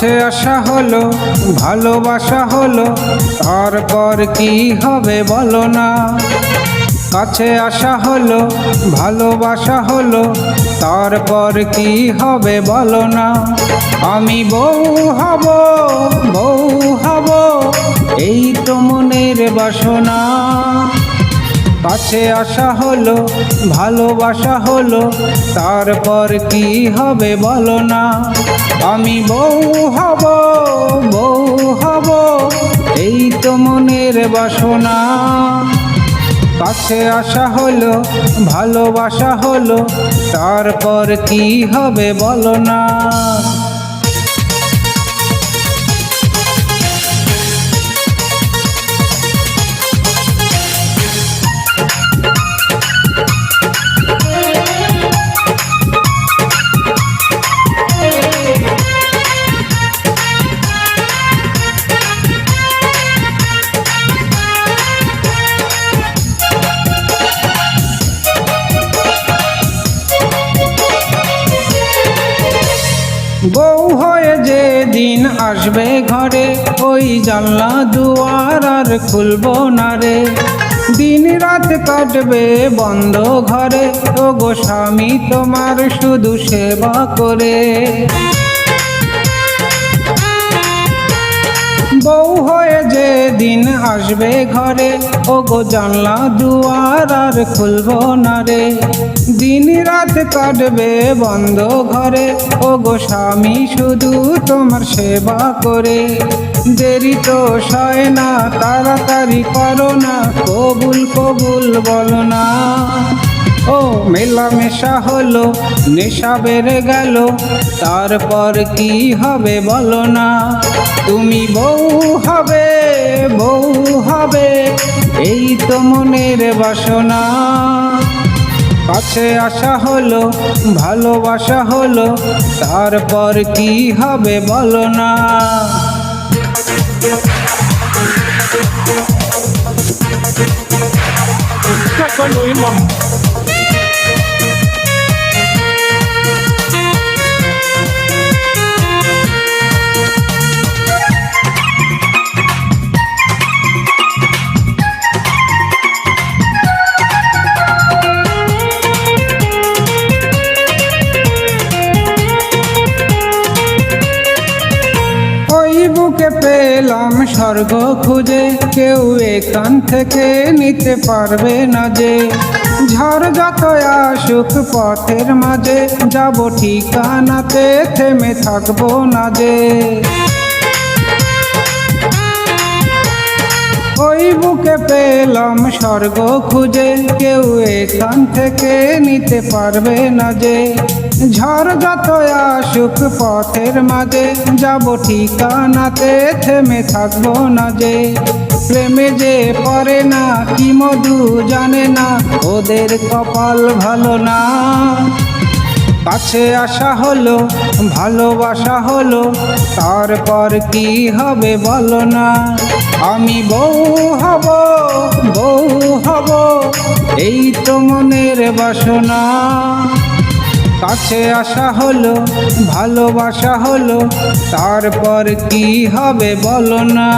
কাছে আসা হলো, ভালোবাসা হলো, তারপর কি হবে বলো না। কাছে আসা হলো, ভালোবাসা হলো, তারপর কি হবে বলো না। আমি বউ হব, বউ হব, এই তো মনের বাসনা। কাছে আসা হলো, ভালোবাসা হলো, তারপর কি হবে বলো না। আমি বউ হব, বউ হব, এই তো মনের বাসনা। কাছে আসা হলো, ভালোবাসা হলো, তারপর কি হবে বলো না। বউ হয়ে যে দিন আসবে ঘরে, ওই জানলা দুয়ার আর খুলবো না রে। দিন রাত কাটবে বন্ধ ঘরে, ও গো স্বামী তোমার শুধু সেবা করে। বউ হয়ে যে দিন আসবে ঘরে, ও গো জানলা দুয়ার আর খুলবো না রে। দিন রাত কাটবে বন্ধ ঘরে, ও গো স্বামী শুধু তোমার সেবা করে। দেরি তো সয় না, তাড়াতাড়ি করো না, কবুল কবুল বলো না। ও মেলামেশা হলো, নেশা বেড়ে গেল, তারপর কি হবে বলো না। তুমি বউ হবে, বউ হবে, এই তো মনের বাসনা। কাছে আসা হলো, ভালোবাসা হলো, তারপর কি হবে বলো না। বুকে পেলাম স্বর্গ খুঁজে, কেউ এখান থেকে নিতে পারবে না যে। ঝড় যত আসুক পথের মাঝে, যাব ঠিকানাতে থেমে থাকবো না যে। ওই বুকে পেলাম স্বর্গ খুঁজে, কেউ এখান থেকে নিতে পারবে না যে। ঝড় যত আসুক পথের মাঝে, যাব ঠিকানাতে থেমে থাকবো না যে। প্রেমে যে পড়ে না, কি মধু জানে না, ওদের কপাল ভালো না। কাছে আসা হলো, ভালোবাসা হলো, তারপর কি হবে বলো না। আমি বউ হব, বউ হব, এই তো মনের বাসনা। কাছে আসা হলো, ভালোবাসা হলো, তারপর কি হবে বলো না।